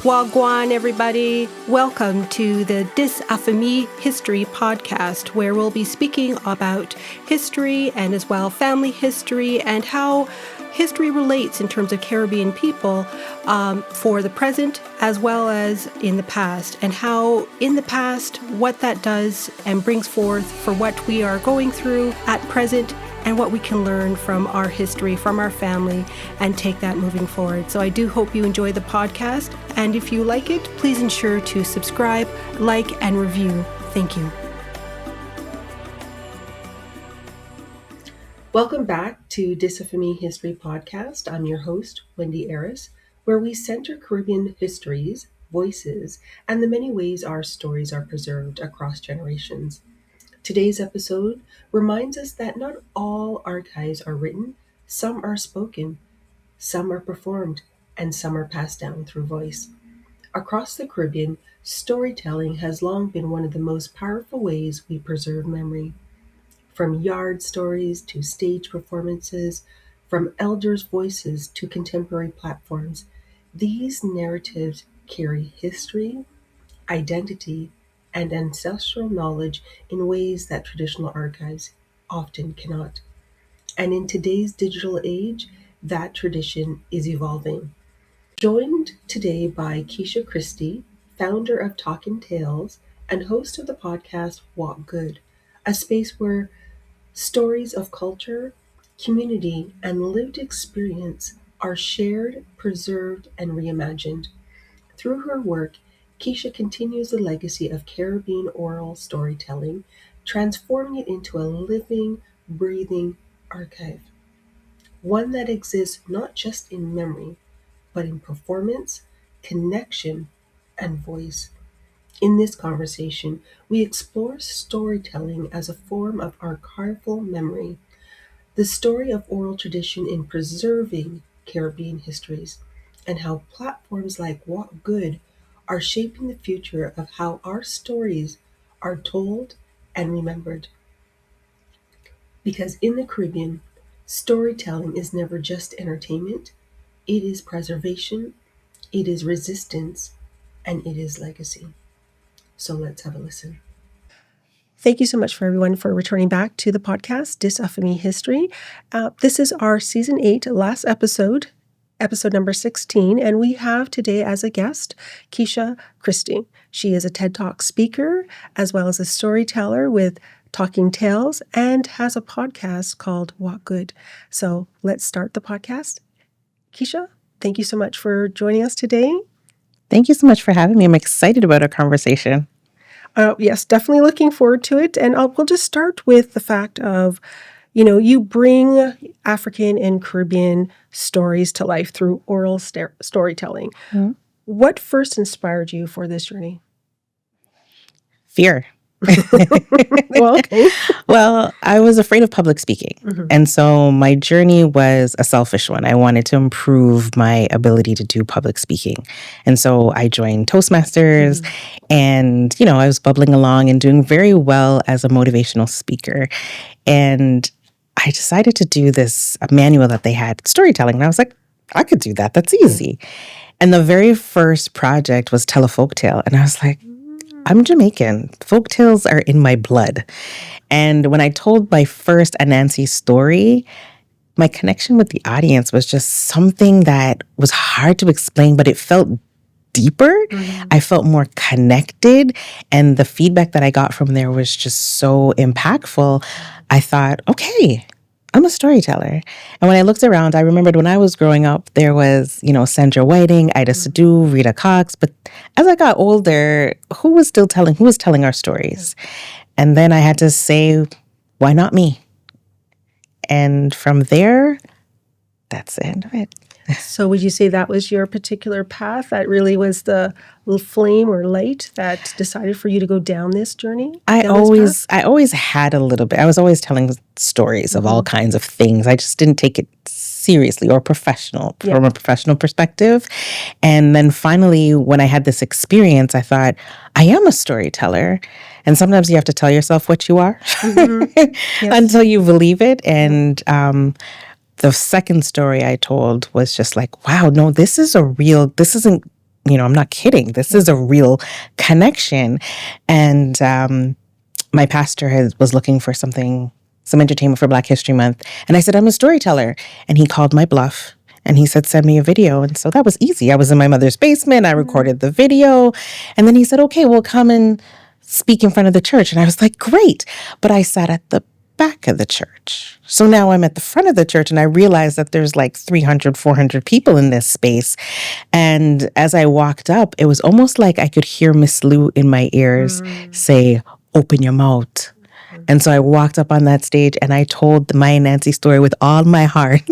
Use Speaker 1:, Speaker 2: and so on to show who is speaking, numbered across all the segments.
Speaker 1: Wagwan, everybody. Welcome to the Diaspora History podcast, where we'll be speaking about history and as well family history and how history relates in terms of Caribbean people for the present as well as in the past, and how in the past what that does and brings forth for what we are going through at present and what we can learn from our history, from our family, and take that moving forward. So I do hope you enjoy the podcast, and if you like it, please ensure to subscribe, like, and review. Thank you. Welcome back to Diaspora History Podcast. I'm your host, Wendy Aris, where we center Caribbean histories, voices, and the many ways our stories are preserved across generations. Today's episode reminds us that not all archives are written, some are spoken, some are performed, and some are passed down through voice. Across the Caribbean, storytelling has long been one of the most powerful ways we preserve memory. From yard stories to stage performances, from elders' voices to contemporary platforms, these narratives carry history, identity, and ancestral knowledge in ways that traditional archives often cannot. And in today's digital age, that tradition is evolving. Joined today by Kesha Christie, founder of Talkin Tales and host of the podcast Walk Good, a space where stories of culture, community, and lived experience are shared, preserved, and reimagined. Through her work, Kesha continues the legacy of Caribbean oral storytelling, transforming it into a living, breathing archive. One that exists not just in memory, but in performance, connection, and voice. In this conversation, we explore storytelling as a form of archival memory, the story of oral tradition in preserving Caribbean histories, and how platforms like Walk Good are shaping the future of how our stories are told and remembered. Because in the Caribbean, storytelling is never just entertainment, it is preservation, it is resistance, and it is legacy. So let's have a listen. Thank you so much for everyone for returning back to the podcast, Diaspora History. This is our Season 8 last episode number 16, and we have today as a guest, Kesha Christie. She is a TED Talk speaker, as well as a storyteller with Talkin Tales, and has a podcast called Walk Good. So let's start the podcast. Kesha, thank you so much for joining us today.
Speaker 2: Thank you so much for having me. I'm excited about our conversation.
Speaker 1: Yes, definitely looking forward to it. And we'll just start with the fact of, you bring African and Caribbean stories to life through oral storytelling. Mm-hmm. What first inspired you for this journey?
Speaker 2: Fear.
Speaker 1: Okay.
Speaker 2: Well, I was afraid of public speaking. Mm-hmm. And so my journey was a selfish one. I wanted to improve my ability to do public speaking. And so I joined Toastmasters, and, I was bubbling along and doing very well as a motivational speaker. And I decided to do this manual that they had, storytelling. And I was like, I could do that. That's easy. And the very first project was Tell a Folktale. And I was like, I'm Jamaican. Folktales are in my blood. And when I told my first Anansi story, my connection with the audience was just something that was hard to explain, but it felt deeper. Mm-hmm. I felt more connected. And the feedback that I got from there was just so impactful. I thought, okay, I'm a storyteller. And when I looked around, I remembered when I was growing up, there was, Sandra Whiting, Ida Sadu, Rita Cox. But as I got older, who was telling our stories? And then I had to say, why not me? And from there, that's the end of it.
Speaker 1: So would you say that was your particular path? That really was the little flame or light that decided for you to go down this journey?
Speaker 2: I always had a little bit. I was always telling stories of all kinds of things. I just didn't take it seriously or from a professional perspective. And then finally, when I had this experience, I thought, I am a storyteller. And sometimes you have to tell yourself what you are until you believe it. And the second story I told was just like, wow, no, this isn't I'm not kidding. This is a real connection. And my pastor was looking for some entertainment for Black History Month. And I said, I'm a storyteller. And he called my bluff. And he said, send me a video. And so that was easy. I was in my mother's basement. I recorded the video. And then he said, okay, well, come and speak in front of the church. And I was like, great. But I sat at the back of the church. So now I'm at the front of the church and I realized that there's like 300, 400 people in this space. And as I walked up, it was almost like I could hear Miss Lou in my ears say, open your mouth. And so I walked up on that stage and I told the Maya Nancy story with all my heart.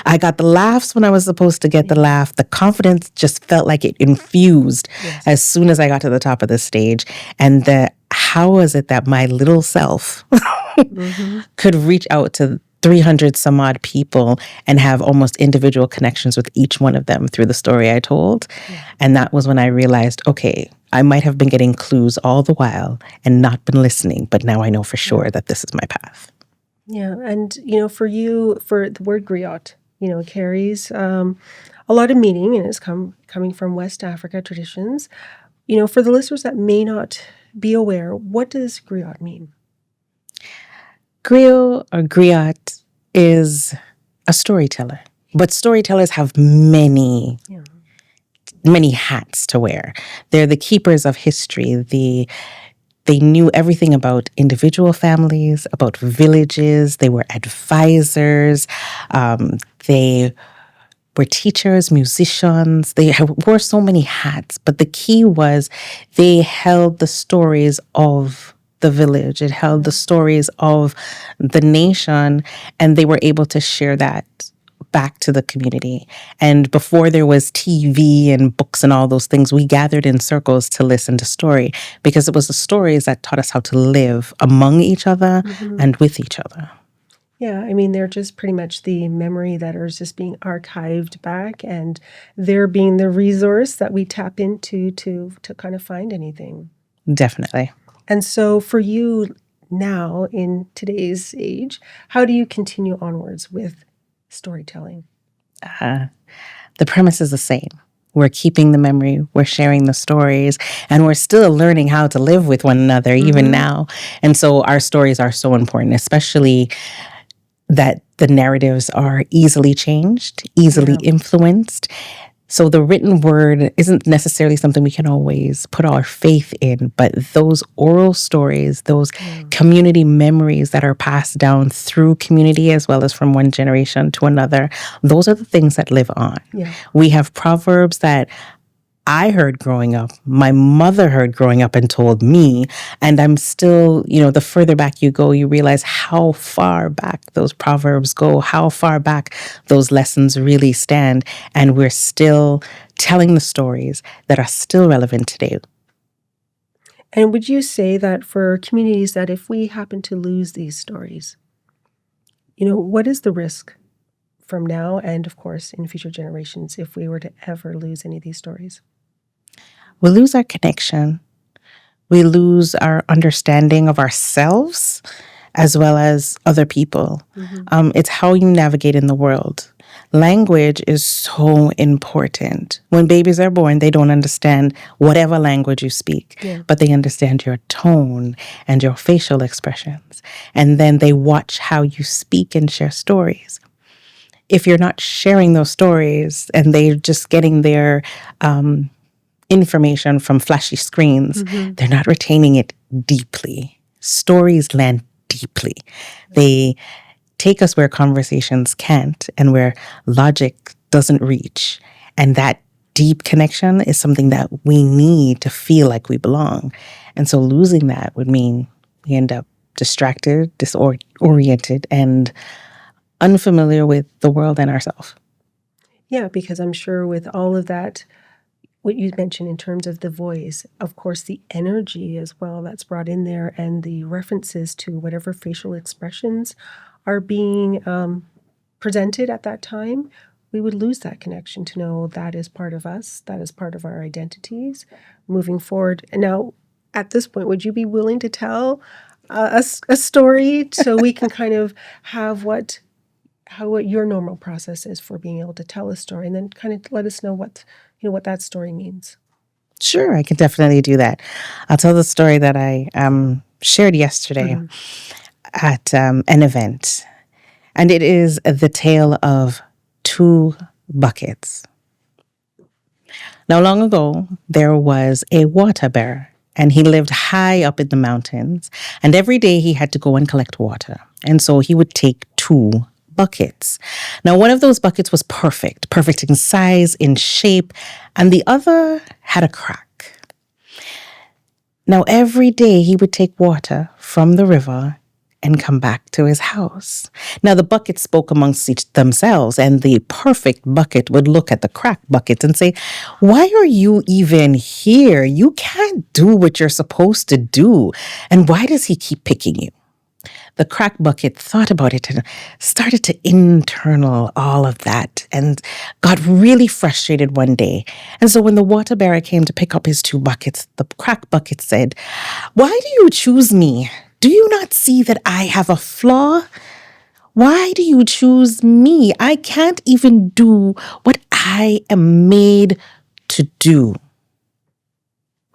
Speaker 2: I got the laughs when I was supposed to get the laugh. The confidence just felt like it infused as soon as I got to the top of the stage. And how was it that my little self could reach out to 300 some odd people and have almost individual connections with each one of them through the story I told. And that was when I realized, okay, I might have been getting clues all the while and not been listening, but now I know for sure that this is my path.
Speaker 1: Yeah. And, for you, for the word griot, carries a lot of meaning and it's coming from West Africa traditions. For the listeners that may not be aware, what does griot mean?
Speaker 2: Griot or griot is a storyteller, but storytellers have many hats to wear. They're the keepers of history. They knew everything about individual families, about villages. They were advisors. They were teachers, musicians. They wore so many hats. But the key was they held the stories of the village. It held the stories of the nation, and they were able to share that back to the community. And before there was TV and books and all those things, we gathered in circles to listen to story because it was the stories that taught us how to live among each other and with each other.
Speaker 1: Yeah, they're just pretty much the memory that is just being archived back, and they're being the resource that we tap into to kind of find anything.
Speaker 2: Definitely.
Speaker 1: And so for you now, in today's age, how do you continue onwards with storytelling?
Speaker 2: The premise is the same. We're keeping the memory, we're sharing the stories, and we're still learning how to live with one another even now. And so our stories are so important, especially that the narratives are easily changed, easily influenced. So the written word isn't necessarily something we can always put our faith in, but those oral stories, those community memories that are passed down through community as well as from one generation to another, those are the things that live on.
Speaker 1: Yeah.
Speaker 2: We have proverbs that I heard growing up, my mother heard growing up and told me, and I'm still, the further back you go, you realize how far back those proverbs go, how far back those lessons really stand, and we're still telling the stories that are still relevant today.
Speaker 1: And would you say that for communities that if we happen to lose these stories, what is the risk from now and, of course, in future generations if we were to ever lose any of these stories?
Speaker 2: We lose our connection. We lose our understanding of ourselves as well as other people. It's how you navigate in the world. Language is so important. When babies are born, they don't understand whatever language you speak, but they understand your tone and your facial expressions. And then they watch how you speak and share stories. If you're not sharing those stories and they're just getting their information from flashy screens, they're not retaining it deeply. Stories land deeply. They take us where conversations can't and where logic doesn't reach. And that deep connection is something that we need to feel like we belong. And so losing that would mean we end up distracted, disoriented, and unfamiliar with the world and ourselves.
Speaker 1: Yeah, because I'm sure with all of that, what you mentioned in terms of the voice, of course, the energy as well that's brought in there and the references to whatever facial expressions are being presented at that time, we would lose that connection to know that is part of us, that is part of our identities moving forward. And now, at this point, would you be willing to tell a story so we can kind of have what your normal process is for being able to tell a story, and then kind of let us know what what that story means.
Speaker 2: Sure, I can definitely do that. I'll tell the story that I shared yesterday at an event. And it is the tale of two buckets. Now, long ago, there was a water bearer, and he lived high up in the mountains. And every day he had to go and collect water. And so he would take two buckets. Now, one of those buckets was perfect in size, in shape, and the other had a crack. Now, every day he would take water from the river and come back to his house. Now, the buckets spoke amongst themselves, and the perfect bucket would look at the cracked bucket and say, "Why are you even here? You can't do what you're supposed to do. And why does he keep picking you?" The cracked bucket thought about it and started to internal all of that and got really frustrated one day. And so when the water bearer came to pick up his two buckets, the cracked bucket said, "Why do you choose me? Do you not see that I have a flaw? Why do you choose me? I can't even do what I am made to do."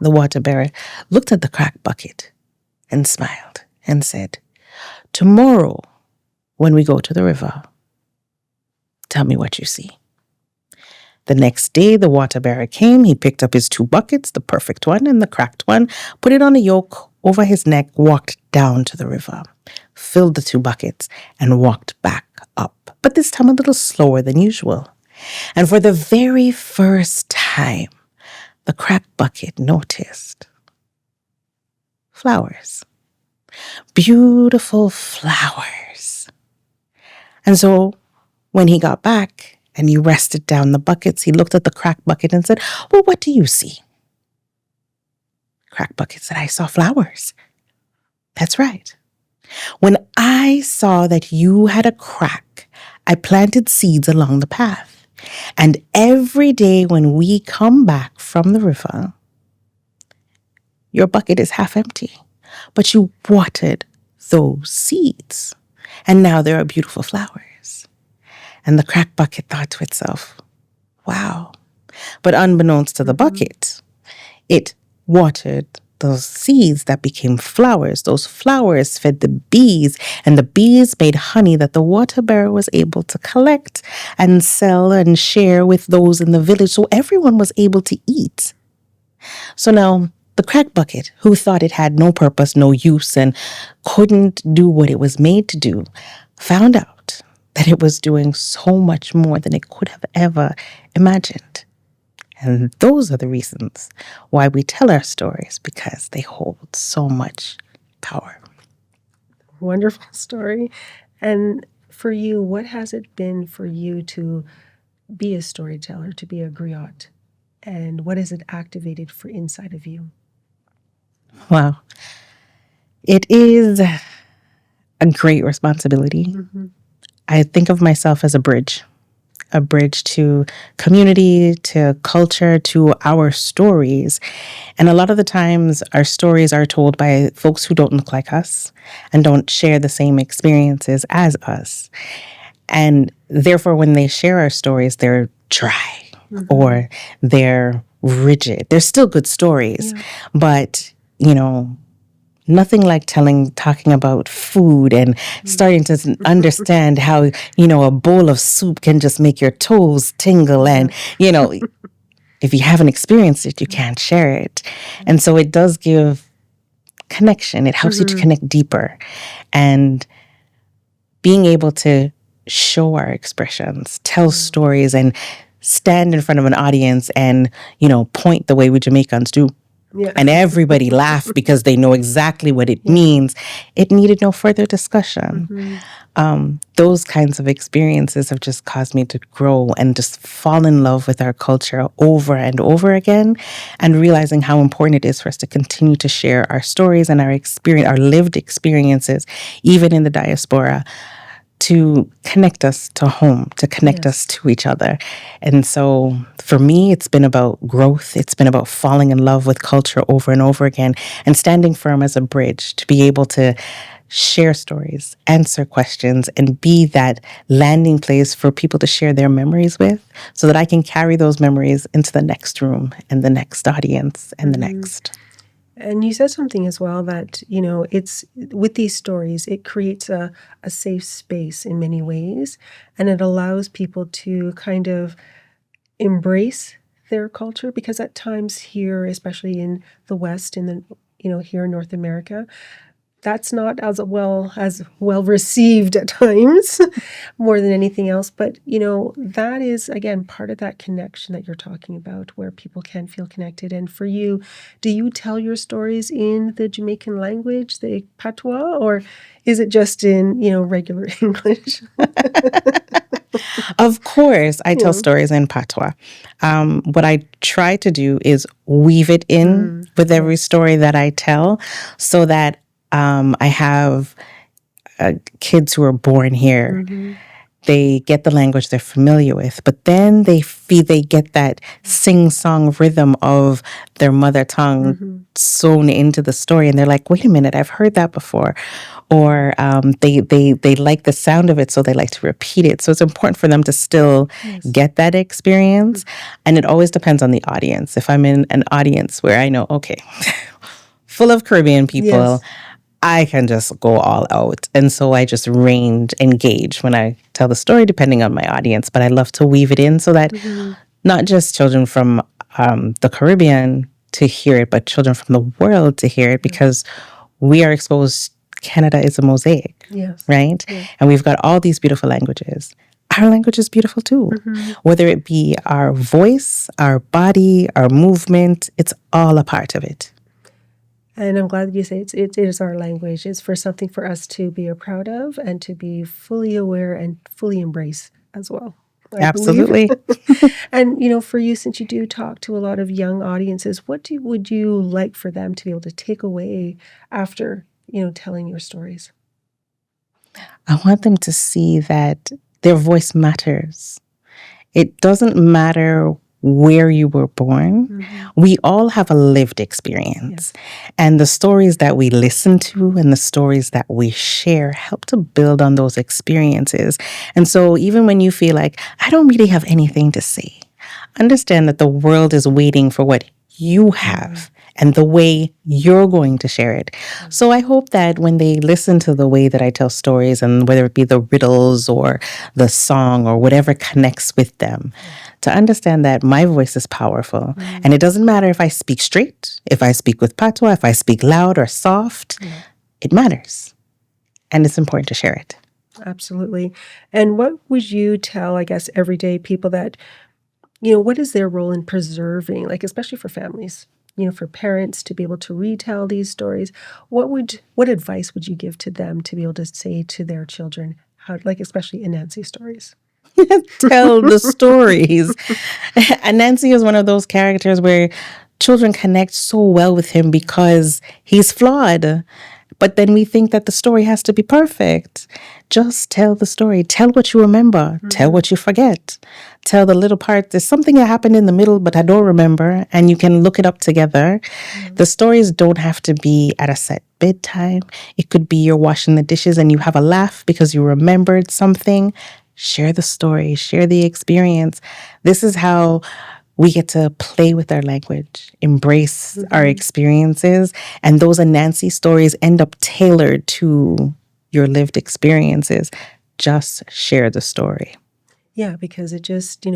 Speaker 2: The water bearer looked at the cracked bucket and smiled and said, "Tomorrow, when we go to the river, tell me what you see." The next day, the water bearer came. He picked up his two buckets, the perfect one and the cracked one, put it on a yoke over his neck, walked down to the river, filled the two buckets, and walked back up, but this time a little slower than usual. And for the very first time, the cracked bucket noticed flowers. Beautiful flowers. And so when he got back and he rested down the buckets, he looked at the cracked bucket and said, "Well, what do you see?" Cracked bucket said, "I saw flowers." "That's right. When I saw that you had a crack, I planted seeds along the path. And every day when we come back from the river, your bucket is half empty. But you watered those seeds, and now there are beautiful flowers." And the cracked bucket thought to itself, wow. But unbeknownst to the bucket, it watered those seeds that became flowers. Those flowers fed the bees, and the bees made honey that the water bearer was able to collect and sell and share with those in the village, so everyone was able to eat. So now, the cracked bucket, who thought it had no purpose, no use, and couldn't do what it was made to do, found out that it was doing so much more than it could have ever imagined. And those are the reasons why we tell our stories, because they hold so much power.
Speaker 1: Wonderful story. And for you, what has it been for you to be a storyteller, to be a griot? And what has it activated for inside of you?
Speaker 2: Wow. It is a great responsibility. I think of myself as a bridge to community, to culture, to our stories. And a lot of the times our stories are told by folks who don't look like us and don't share the same experiences as us. And therefore, when they share our stories, they're dry or they're rigid. They're still good stories, but nothing like talking about food and starting to understand how, a bowl of soup can just make your toes tingle. And, if you haven't experienced it, you can't share it. And so it does give connection. It helps you to connect deeper. And being able to show our expressions, tell stories, and stand in front of an audience and, point the way we Jamaicans do. Yeah. And everybody laughed because they know exactly what it means. It needed no further discussion. Those kinds of experiences have just caused me to grow and just fall in love with our culture over and over again, and realizing how important it is for us to continue to share our stories and our lived experiences, even in the diaspora, to connect us to home, to connect us to each other. And so for me, it's been about growth. It's been about falling in love with culture over and over again and standing firm as a bridge to be able to share stories, answer questions, and be that landing place for people to share their memories with so that I can carry those memories into the next room and the next audience and the next.
Speaker 1: And you said something as well that, it's with these stories, it creates a safe space in many ways, and it allows people to kind of embrace their culture, because at times here, especially in the West, in the, here in North America, that's not as well received at times more than anything else. But, that is, again, part of that connection that you're talking about, where people can feel connected. And for you, do you tell your stories in the Jamaican language, the patois, or is it just in, regular English?
Speaker 2: Of course, I tell stories in patois. What I try to do is weave it in with every story that I tell, so that I have kids who are born here. They get the language they're familiar with, but then they get that sing-song rhythm of their mother tongue sewn into the story, and they're like, "Wait a minute, I've heard that before," or they like the sound of it, so they like to repeat it. So it's important for them to still get that experience, and it always depends on the audience. If I'm in an audience where I know, okay, full of Caribbean people. I can just go all out. And so I just engage when I tell the story, depending on my audience. But I love to weave it in so that not just children from the Caribbean to hear it, but children from the world to hear it, because we are exposed. Canada is a mosaic, right? And we've got all these beautiful languages. Our language is beautiful too. Whether it be our voice, our body, our movement, it's all a part of it.
Speaker 1: And I'm glad that you say it is our language. It's for something for us to be proud of and to be fully aware and fully embrace as well.
Speaker 2: Absolutely.
Speaker 1: And, for you, since you do talk to a lot of young audiences, what would you like for them to be able to take away after, telling your stories?
Speaker 2: I want them to see that their voice matters. It doesn't matter where you were born. We all have a lived experience. And the stories that we listen to and the stories that we share help to build on those experiences. And so even when you feel like, I don't really have anything to say, understand that the world is waiting for what you have and the way you're going to share it. So I hope that when they listen to the way that I tell stories, and whether it be the riddles or the song or whatever connects with them, to understand that my voice is powerful. And it doesn't matter if I speak straight, if I speak with patois, if I speak loud or soft, it matters. And it's important to share it.
Speaker 1: Absolutely. And what would you tell, I guess, everyday people that, what is their role in preserving, like especially for families, for parents to be able to retell these stories? What advice would you give to them to be able to say to their children, how, like especially Anansi stories?
Speaker 2: Tell the stories. And Nancy is one of those characters where children connect so well with him because he's flawed. But then we think that the story has to be perfect. Just tell the story. Tell what you remember. Tell what you forget. Tell the little part. There's something that happened in the middle, but I don't remember. And you can look it up together. The stories don't have to be at a set bedtime. It could be you're washing the dishes and you have a laugh because you remembered something. Share the story. Share the experience. This is how we get to play with our language, embrace our experiences, and those Anansi stories end up tailored to your lived experiences. Just share the story.
Speaker 1: Yeah, because it just,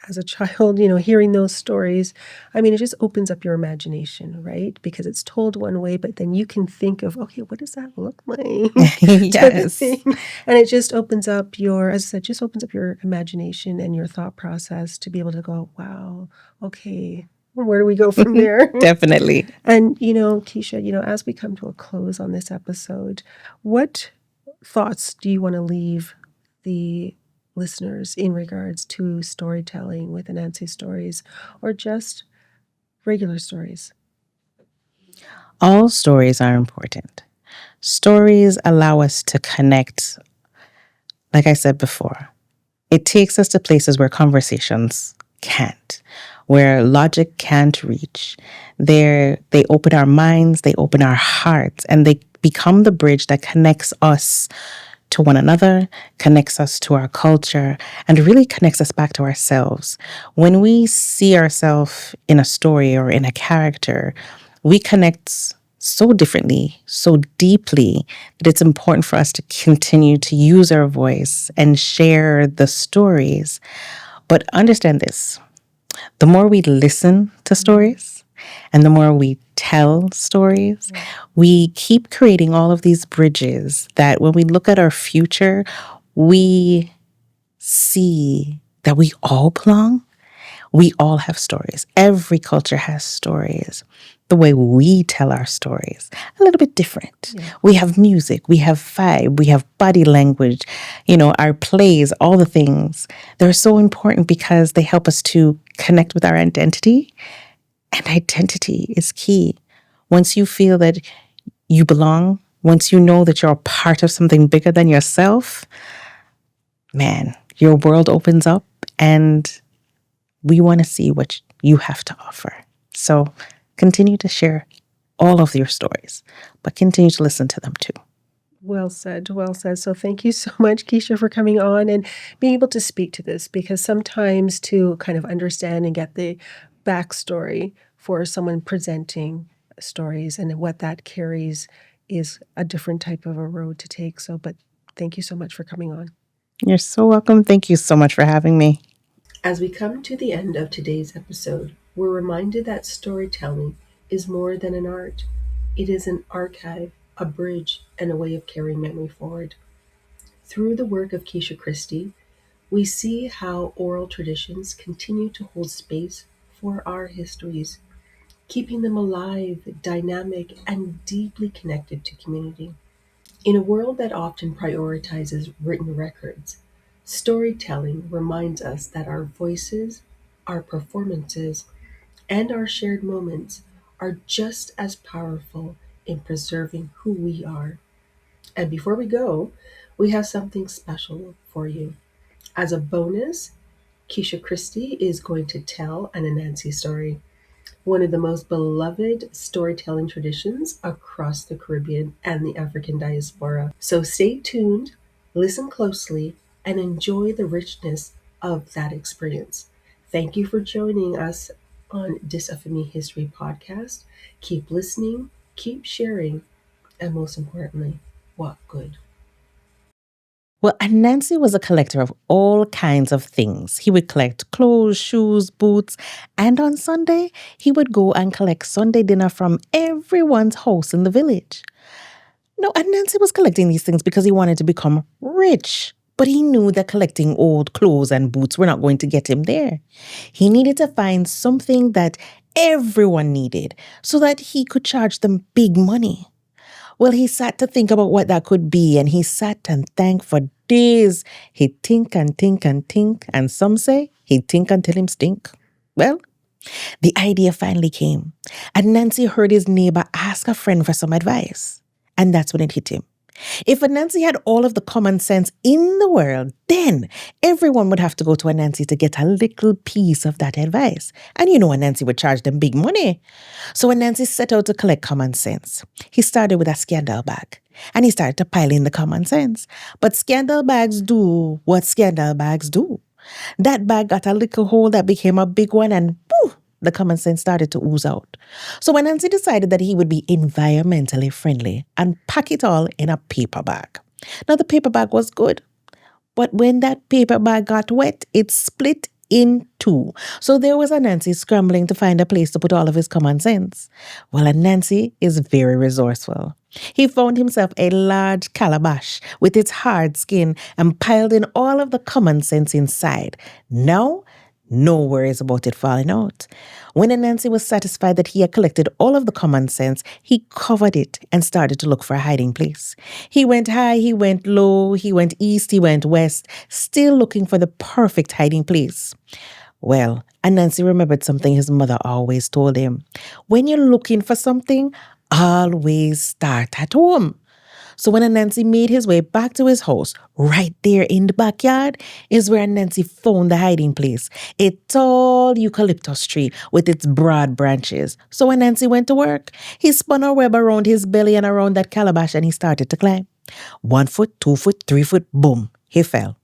Speaker 1: as a child, hearing those stories, I mean, it just opens up your imagination, right? Because it's told one way, but then you can think of, okay, what does that look like?
Speaker 2: Yes.
Speaker 1: And it just opens up as I said, just opens up your imagination and your thought process to be able to go, wow, okay, where do we go from there?
Speaker 2: Definitely.
Speaker 1: And, Kesha, as we come to a close on this episode, what thoughts do you want to leave the listeners in regards to storytelling with Anansi stories, or just regular stories?
Speaker 2: All stories are important. Stories allow us to connect, like I said before. It takes us to places where conversations can't, where logic can't reach. They open our minds, they open our hearts, and they become the bridge that connects us to one another, connects us to our culture, and really connects us back to ourselves. When we see ourselves in a story or in a character, we connect so differently, so deeply, that it's important for us to continue to use our voice and share the stories. But understand this, the more we listen to stories and the more we tell stories, we keep creating all of these bridges that when we look at our future, we see that we all belong. We all have stories. Every culture has stories. The way we tell our stories, a little bit different. Yeah. We have music, we have vibe, we have body language, our plays, all the things. They're so important because they help us to connect with our identity. And identity is key. Once you feel that you belong, once you know that you're a part of something bigger than yourself, man, your world opens up and we want to see what you have to offer. So continue to share all of your stories, but continue to listen to them too.
Speaker 1: Well said. Well said. So thank you so much, Kesha, for coming on and being able to speak to this, because sometimes to kind of understand and get the backstory for someone presenting stories and what that carries is a different type of a road to take. So, but thank you so much for coming on.
Speaker 2: You're so welcome. Thank you so much for having me.
Speaker 1: As we come to the end of today's episode, we're reminded that storytelling is more than an art. It is an archive, a bridge, and a way of carrying memory forward. Through the work of Kesha Christie, we see how oral traditions continue to hold space for our histories, keeping them alive, dynamic, and deeply connected to community. In a world that often prioritizes written records, storytelling reminds us that our voices, our performances, and our shared moments are just as powerful in preserving who we are. And before we go, we have something special for you. As a bonus, Kesha Christie is going to tell an Anansi story, one of the most beloved storytelling traditions across the Caribbean and the African diaspora. So stay tuned, listen closely, and enjoy the richness of that experience. Thank you for joining us on Disafemi History Podcast. Keep listening, keep sharing, and most importantly, what good.
Speaker 2: Well, Anansi was a collector of all kinds of things. He would collect clothes, shoes, boots, and on Sunday, he would go and collect Sunday dinner from everyone's house in the village. No, Anansi was collecting these things because he wanted to become rich. But he knew that collecting old clothes and boots were not going to get him there. He needed to find something that everyone needed so that he could charge them big money. Well, he sat to think about what that could be, and he sat and think for days. He think and think and think, and some say he think until him stink. Well, the idea finally came, and Nancy heard his neighbor ask a friend for some advice, and that's when it hit him. If Anansi had all of the common sense in the world, then everyone would have to go to Anansi to get a little piece of that advice. And Anansi would charge them big money. So Anansi set out to collect common sense. He started with a scandal bag. And he started to pile in the common sense. But scandal bags do what scandal bags do. That bag got a little hole that became a big one, and woo, the common sense started to ooze out. So when Nancy decided that he would be environmentally friendly and pack it all in a paper bag. Now the paper bag was good, but when that paper bag got wet, it split in two. So there was Anansi scrambling to find a place to put all of his common sense. Well, Anansi is very resourceful. He found himself a large calabash with its hard skin and piled in all of the common sense inside. Now, no worries about it falling out. When Anansi was satisfied that he had collected all of the common sense, he covered it and started to look for a hiding place. He went high, he went low, he went east, he went west, still looking for the perfect hiding place. Well, Anansi remembered something his mother always told him. When you're looking for something, always start at home. So when Nancy made his way back to his house, right there in the backyard is where Nancy found the hiding place, a tall eucalyptus tree with its broad branches. So when Nancy went to work, he spun a web around his belly and around that calabash and he started to climb. 1 foot, 2 foot, 3 foot, boom, he fell.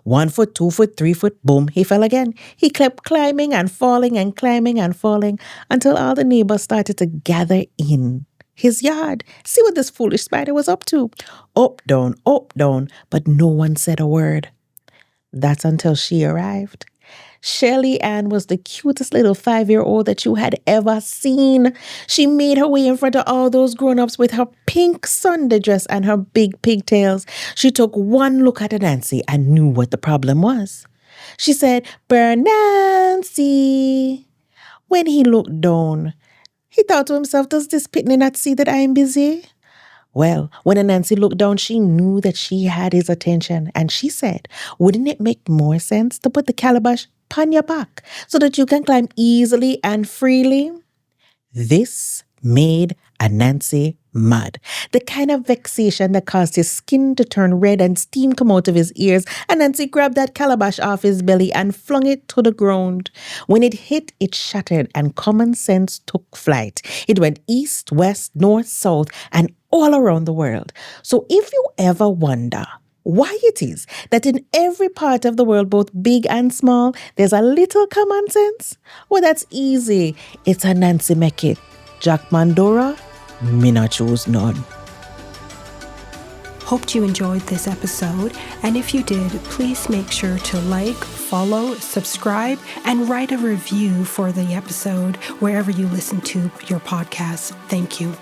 Speaker 2: 1 foot, 2 foot, 3 foot, boom, he fell again. He kept climbing and falling and climbing and falling until all the neighbors started to gather in his yard. See what this foolish spider was up to. Up, down, but no one said a word. That's until she arrived. Shelly Ann was the cutest little 5-year-old that you had ever seen. She made her way in front of all those grown-ups with her pink Sunday dress and her big pigtails. She took one look at Nancy and knew what the problem was. She said, "Nancy." When he looked down, he thought to himself, does this pitney not see that I am busy? Well, when Nancy looked down, she knew that she had his attention, and she said, wouldn't it make more sense to put the calabash on your back so that you can climb easily and freely? This made Nancy mad. The kind of vexation that caused his skin to turn red and steam come out of his ears. And Nancy grabbed that calabash off his belly and flung it to the ground. When it hit, it shattered and common sense took flight. It went east, west, north, south, and all around the world. So if you ever wonder why it is that in every part of the world, both big and small, there's a little common sense, well, that's easy. It's a Nancy make it. Jack Mandora, me not choose none.
Speaker 1: Hoped you enjoyed this episode, and if you did, please make sure to like, follow, subscribe, and write a review for the episode wherever you listen to your podcast. Thank you.